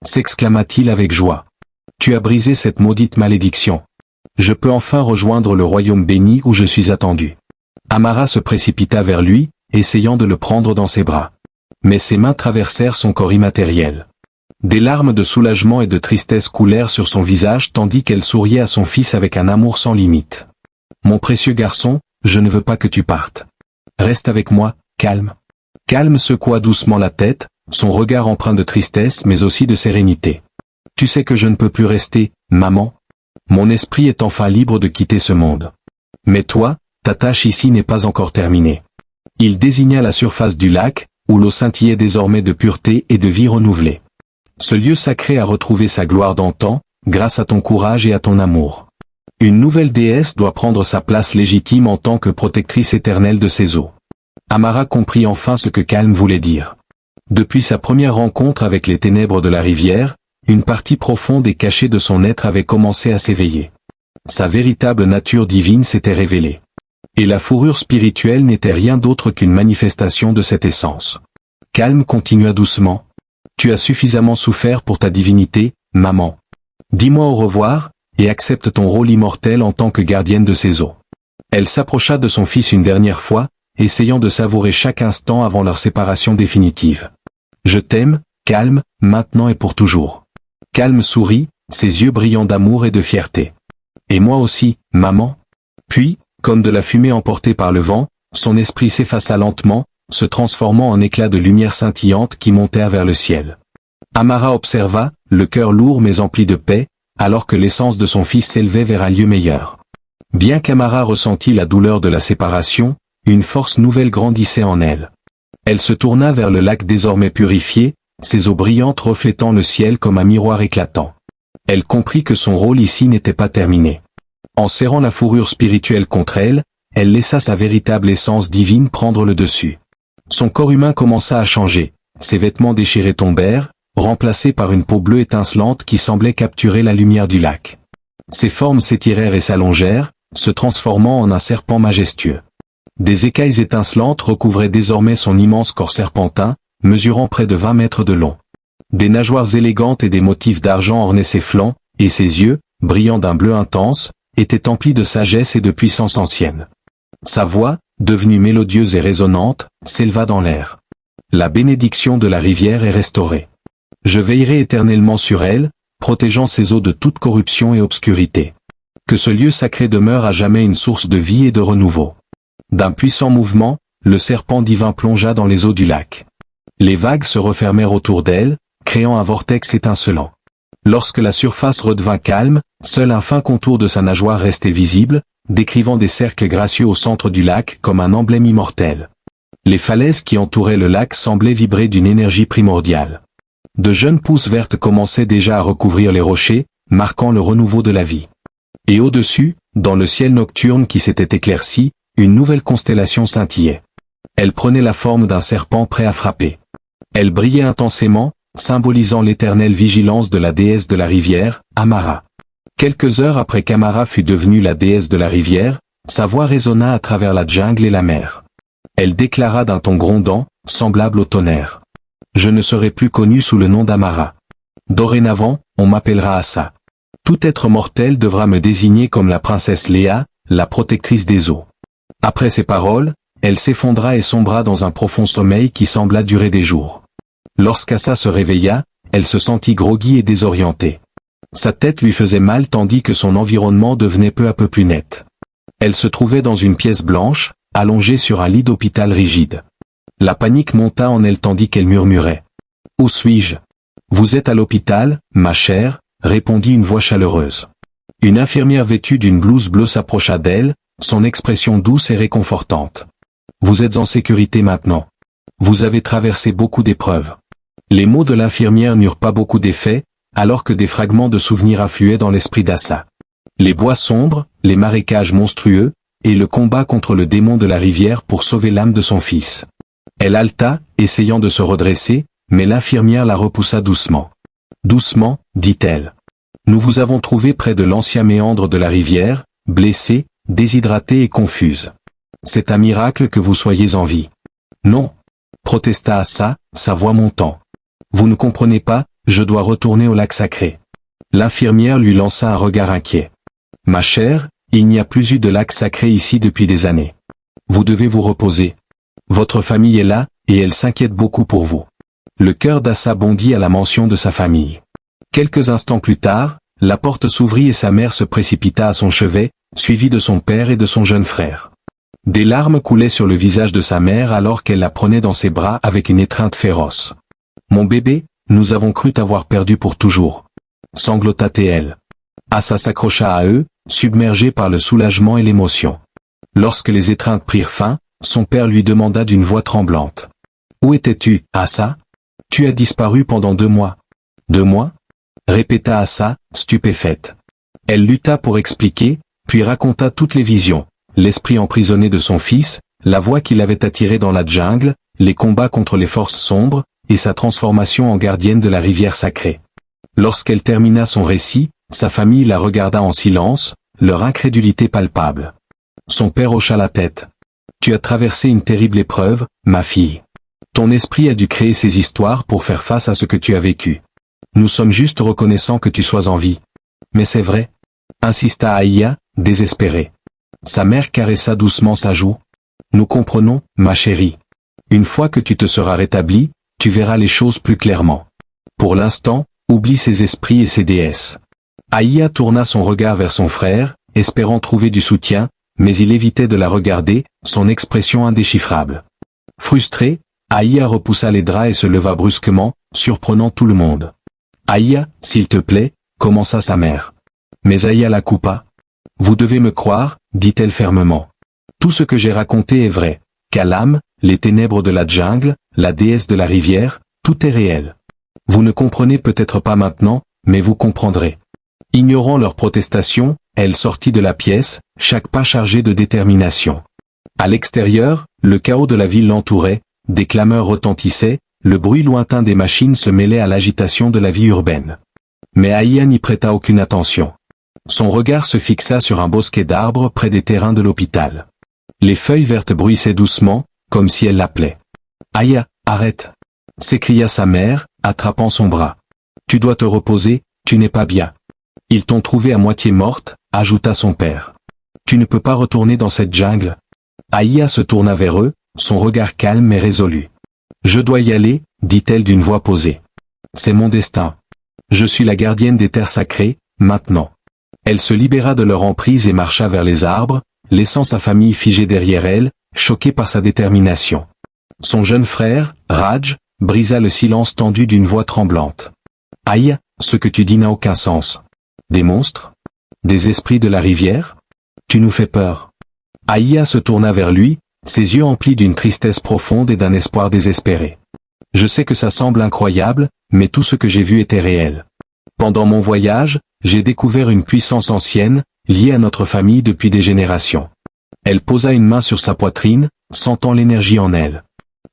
s'exclama-t-il avec joie. « Tu as brisé cette maudite malédiction. Je peux enfin rejoindre le royaume béni où je suis attendu. » Amara se précipita vers lui, essayant de le prendre dans ses bras. Mais ses mains traversèrent son corps immatériel. Des larmes de soulagement et de tristesse coulèrent sur son visage tandis qu'elle souriait à son fils avec un amour sans limite. « Mon précieux garçon, je ne veux pas que tu partes. Reste avec moi, Calme. » Calme secoua doucement la tête, son regard empreint de tristesse mais aussi de sérénité. « Tu sais que je ne peux plus rester, maman. Mon esprit est enfin libre de quitter ce monde. Mais toi, ta tâche ici n'est pas encore terminée. » Il désigna la surface du lac, où l'eau scintillait désormais de pureté et de vie renouvelée. « Ce lieu sacré a retrouvé sa gloire d'antan, grâce à ton courage et à ton amour. Une nouvelle déesse doit prendre sa place légitime en tant que protectrice éternelle de ces eaux. » Amara comprit enfin ce que Calme voulait dire. Depuis sa première rencontre avec les ténèbres de la rivière, une partie profonde et cachée de son être avait commencé à s'éveiller. Sa véritable nature divine s'était révélée. Et la fourrure spirituelle n'était rien d'autre qu'une manifestation de cette essence. Calme continua doucement. « Tu as suffisamment souffert pour ta divinité, maman. Dis-moi au revoir, et accepte ton rôle immortel en tant que gardienne de ces eaux. » Elle s'approcha de son fils une dernière fois, essayant de savourer chaque instant avant leur séparation définitive. « Je t'aime, Calme, maintenant et pour toujours. » Calme sourit, ses yeux brillants d'amour et de fierté. « Et moi aussi, maman. » Puis, comme de la fumée emportée par le vent, son esprit s'effaça lentement, se transformant en éclats de lumière scintillante qui montèrent vers le ciel. Amara observa, le cœur lourd mais empli de paix, alors que l'essence de son fils s'élevait vers un lieu meilleur. Bien qu'Amara ressentît la douleur de la séparation, une force nouvelle grandissait en elle. Elle se tourna vers le lac désormais purifié, ses eaux brillantes reflétant le ciel comme un miroir éclatant. Elle comprit que son rôle ici n'était pas terminé. En serrant la fourrure spirituelle contre elle, elle laissa sa véritable essence divine prendre le dessus. Son corps humain commença à changer, ses vêtements déchirés tombèrent, remplacés par une peau bleue étincelante qui semblait capturer la lumière du lac. Ses formes s'étirèrent et s'allongèrent, se transformant en un serpent majestueux. Des écailles étincelantes recouvraient désormais son immense corps serpentin, mesurant près de 20 mètres de long. Des nageoires élégantes et des motifs d'argent ornaient ses flancs, et ses yeux, brillant d'un bleu intense, étaient emplis de sagesse et de puissance ancienne. Sa voix, devenue mélodieuse et résonnante, s'éleva dans l'air. La bénédiction de la rivière est restaurée. Je veillerai éternellement sur elle, protégeant ses eaux de toute corruption et obscurité. Que ce lieu sacré demeure à jamais une source de vie et de renouveau. D'un puissant mouvement, le serpent divin plongea dans les eaux du lac. Les vagues se refermèrent autour d'elle, créant un vortex étincelant. Lorsque la surface redevint calme, seul un fin contour de sa nageoire restait visible, décrivant des cercles gracieux au centre du lac comme un emblème immortel. Les falaises qui entouraient le lac semblaient vibrer d'une énergie primordiale. De jeunes pousses vertes commençaient déjà à recouvrir les rochers, marquant le renouveau de la vie. Et au-dessus, dans le ciel nocturne qui s'était éclairci, une nouvelle constellation scintillait. Elle prenait la forme d'un serpent prêt à frapper. Elle brillait intensément, symbolisant l'éternelle vigilance de la déesse de la rivière, Amara. Quelques heures après qu'Amara fut devenue la déesse de la rivière, sa voix résonna à travers la jungle et la mer. Elle déclara d'un ton grondant, semblable au tonnerre. Je ne serai plus connue sous le nom d'Amara. Dorénavant, on m'appellera Assa. Tout être mortel devra me désigner comme la princesse Léa, la protectrice des eaux. Après ces paroles, elle s'effondra et sombra dans un profond sommeil qui sembla durer des jours. Lorsqu'Assa se réveilla, elle se sentit groggy et désorientée. Sa tête lui faisait mal tandis que son environnement devenait peu à peu plus net. Elle se trouvait dans une pièce blanche, allongée sur un lit d'hôpital rigide. La panique monta en elle tandis qu'elle murmurait. « Où suis-je ? » « Vous êtes à l'hôpital, ma chère » répondit une voix chaleureuse. Une infirmière vêtue d'une blouse bleue s'approcha d'elle, son expression douce et réconfortante. « Vous êtes en sécurité maintenant. Vous avez traversé beaucoup d'épreuves. » Les mots de l'infirmière n'eurent pas beaucoup d'effet, alors que des fragments de souvenirs affluaient dans l'esprit d'Assa. Les bois sombres, les marécages monstrueux, et le combat contre le démon de la rivière pour sauver l'âme de son fils. Elle haleta, essayant de se redresser, mais l'infirmière la repoussa doucement. « Doucement, dit-elle. Nous vous avons trouvé près de l'ancien méandre de la rivière, blessée, déshydratée et confuse. C'est un miracle que vous soyez en vie. »« Non, » protesta Assa, sa voix montant. « Vous ne comprenez pas, je dois retourner au lac sacré. » L'infirmière lui lança un regard inquiet. « Ma chère, il n'y a plus eu de lac sacré ici depuis des années. Vous devez vous reposer. Votre famille est là, et elle s'inquiète beaucoup pour vous. » Le cœur d'Assa bondit à la mention de sa famille. Quelques instants plus tard, la porte s'ouvrit et sa mère se précipita à son chevet, suivie de son père et de son jeune frère. Des larmes coulaient sur le visage de sa mère alors qu'elle la prenait dans ses bras avec une étreinte féroce. « Mon bébé, nous avons cru t'avoir perdu pour toujours. » sanglota-t-elle. Assa s'accrocha à eux, submergé par le soulagement et l'émotion. Lorsque les étreintes prirent fin, son père lui demanda d'une voix tremblante. « Où étais-tu, Assa ? Tu as disparu pendant 2 mois. »« 2 mois ?» répéta Assa, stupéfaite. Elle lutta pour expliquer, puis raconta toutes les visions, l'esprit emprisonné de son fils, la voix qui l'avait attiré dans la jungle, les combats contre les forces sombres, et sa transformation en gardienne de la rivière sacrée. Lorsqu'elle termina son récit, sa famille la regarda en silence, leur incrédulité palpable. Son père hocha la tête. « Tu as traversé une terrible épreuve, ma fille. Ton esprit a dû créer ces histoires pour faire face à ce que tu as vécu. Nous sommes juste reconnaissants que tu sois en vie. »« Mais c'est vrai » insista Aïa, désespérée. Sa mère caressa doucement sa joue. « Nous comprenons, ma chérie. Une fois que tu te seras rétablie, tu verras les choses plus clairement. Pour l'instant, oublie ces esprits et ces déesses. » Aïa tourna son regard vers son frère, espérant trouver du soutien, mais il évitait de la regarder, son expression indéchiffrable. Frustré, Aïa repoussa les draps et se leva brusquement, surprenant tout le monde. « Aïa, s'il te plaît » commença sa mère. Mais Aïa la coupa. « Vous devez me croire » dit-elle fermement. « Tout ce que j'ai raconté est vrai. Kalam, les ténèbres de la jungle, la déesse de la rivière, tout est réel. Vous ne comprenez peut-être pas maintenant, mais vous comprendrez. » Ignorant leurs protestations, elle sortit de la pièce, chaque pas chargé de détermination. À l'extérieur, le chaos de la ville l'entourait, des clameurs retentissaient, le bruit lointain des machines se mêlait à l'agitation de la vie urbaine. Mais Aïa n'y prêta aucune attention. Son regard se fixa sur un bosquet d'arbres près des terrains de l'hôpital. Les feuilles vertes bruissaient doucement, comme si elle l'appelait. « Aïa, arrête !» s'écria sa mère, attrapant son bras. « Tu dois te reposer, tu n'es pas bien. Ils t'ont trouvée à moitié morte, » ajouta son père. « Tu ne peux pas retourner dans cette jungle. » Aïa se tourna vers eux, son regard calme et résolu. « Je dois y aller, » dit-elle d'une voix posée. « C'est mon destin. Je suis la gardienne des terres sacrées, maintenant. » Elle se libéra de leur emprise et marcha vers les arbres, laissant sa famille figée derrière elle, choqué par sa détermination. Son jeune frère, Raj, brisa le silence tendu d'une voix tremblante. « Aïe, ce que tu dis n'a aucun sens. Des monstres? Des esprits de la rivière? Tu nous fais peur. » Aïa se tourna vers lui, ses yeux emplis d'une tristesse profonde et d'un espoir désespéré. « Je sais que ça semble incroyable, mais tout ce que j'ai vu était réel. Pendant mon voyage, j'ai découvert une puissance ancienne, liée à notre famille depuis des générations. » Elle posa une main sur sa poitrine, sentant l'énergie en elle.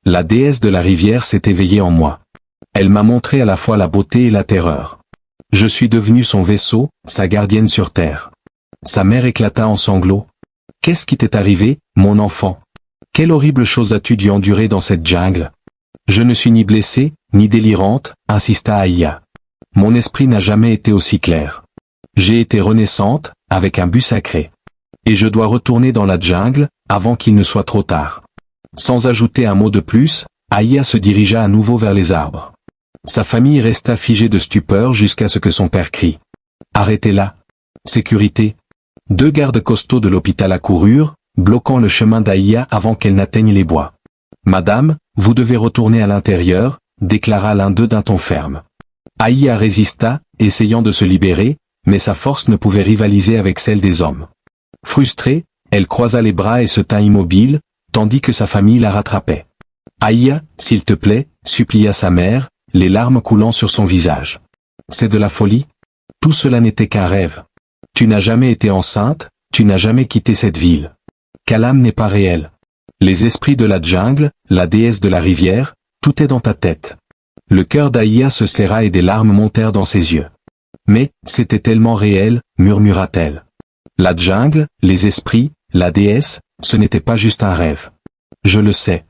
La déesse de la rivière s'est éveillée en moi. Elle m'a montré à la fois la beauté et la terreur. Je suis devenu son vaisseau, sa gardienne sur terre. Sa mère éclata en sanglots. « Qu'est-ce qui t'est arrivé, mon enfant? Quelle horrible chose as-tu dû endurer dans cette jungle? » « Je ne suis ni blessée, ni délirante, insista Aïa. Mon esprit n'a jamais été aussi clair. J'ai été renaissante, avec un but sacré. Et je dois retourner dans la jungle, avant qu'il ne soit trop tard. » Sans ajouter un mot de plus, Aïa se dirigea à nouveau vers les arbres. Sa famille resta figée de stupeur jusqu'à ce que son père crie. « Arrêtez-la! Sécurité !» 2 gardes costauds de l'hôpital accoururent, bloquant le chemin d'Aïa avant qu'elle n'atteigne les bois. « Madame, vous devez retourner à l'intérieur, » déclara l'un d'eux d'un ton ferme. Aïa résista, essayant de se libérer, mais sa force ne pouvait rivaliser avec celle des hommes. Frustrée, elle croisa les bras et se tint immobile, tandis que sa famille la rattrapait. « Aïa, s'il te plaît, » supplia sa mère, les larmes coulant sur son visage. « C'est de la folie? Tout cela n'était qu'un rêve. Tu n'as jamais été enceinte, tu n'as jamais quitté cette ville. Kalam n'est pas réel. Les esprits de la jungle, la déesse de la rivière, tout est dans ta tête. » Le cœur d'Aïa se serra et des larmes montèrent dans ses yeux. « Mais, c'était tellement réel, » murmura-t-elle. « La jungle, les esprits, la déesse, ce n'était pas juste un rêve. Je le sais. »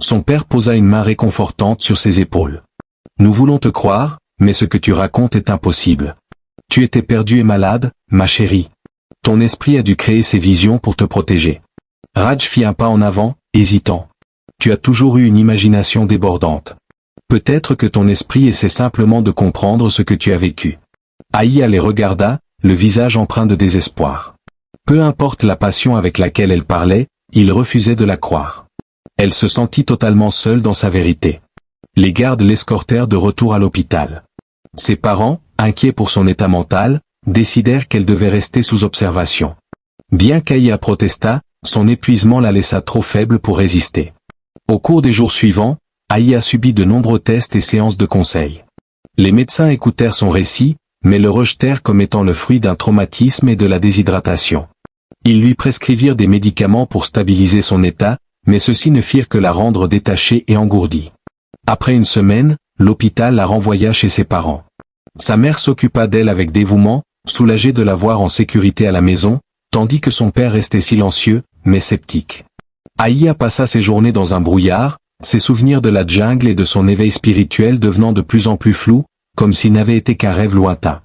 Son père posa une main réconfortante sur ses épaules. « Nous voulons te croire, mais ce que tu racontes est impossible. Tu étais perdue et malade, ma chérie. Ton esprit a dû créer ces visions pour te protéger. » Raj fit un pas en avant, hésitant. « Tu as toujours eu une imagination débordante. Peut-être que ton esprit essaie simplement de comprendre ce que tu as vécu. » Aïa les regarda, le visage empreint de désespoir. Peu importe la passion avec laquelle elle parlait, il refusait de la croire. Elle se sentit totalement seule dans sa vérité. Les gardes l'escortèrent de retour à l'hôpital. Ses parents, inquiets pour son état mental, décidèrent qu'elle devait rester sous observation. Bien qu'Aïa protesta, son épuisement la laissa trop faible pour résister. Au cours des jours suivants, Aïa subit de nombreux tests et séances de conseil. Les médecins écoutèrent son récit, mais le rejetèrent comme étant le fruit d'un traumatisme et de la déshydratation. Ils lui prescrivirent des médicaments pour stabiliser son état, mais ceux-ci ne firent que la rendre détachée et engourdie. Après une semaine, l'hôpital la renvoya chez ses parents. Sa mère s'occupa d'elle avec dévouement, soulagée de la voir en sécurité à la maison, tandis que son père restait silencieux, mais sceptique. Aïa passa ses journées dans un brouillard, ses souvenirs de la jungle et de son éveil spirituel devenant de plus en plus flous, comme s'il n'avait été qu'un rêve lointain.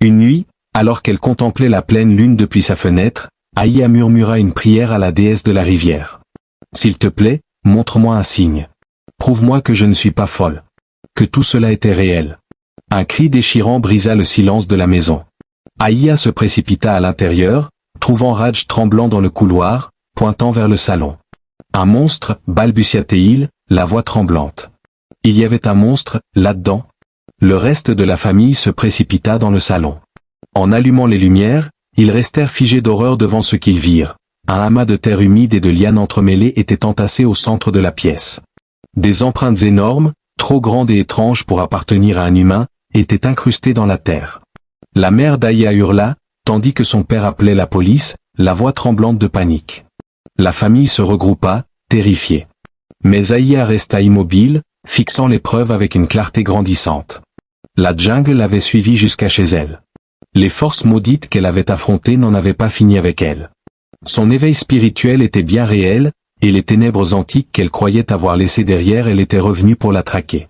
Une nuit, alors qu'elle contemplait la pleine lune depuis sa fenêtre, Aïa murmura une prière à la déesse de la rivière. « S'il te plaît, montre-moi un signe. Prouve-moi que je ne suis pas folle. Que tout cela était réel. » Un cri déchirant brisa le silence de la maison. Aïa se précipita à l'intérieur, trouvant Raj tremblant dans le couloir, pointant vers le salon. « Un monstre, balbutia-t-il, la voix tremblante. Il y avait un monstre, là-dedans. » Le reste de la famille se précipita dans le salon. En allumant les lumières, ils restèrent figés d'horreur devant ce qu'ils virent. Un amas de terre humide et de lianes entremêlées était entassé au centre de la pièce. Des empreintes énormes, trop grandes et étranges pour appartenir à un humain, étaient incrustées dans la terre. La mère d'Aïa hurla, tandis que son père appelait la police, la voix tremblante de panique. La famille se regroupa, terrifiée. Mais Aïa resta immobile, fixant les preuves avec une clarté grandissante. La jungle l'avait suivie jusqu'à chez elle. Les forces maudites qu'elle avait affrontées n'en avaient pas fini avec elle. Son éveil spirituel était bien réel, et les ténèbres antiques qu'elle croyait avoir laissées derrière elle étaient revenues pour la traquer.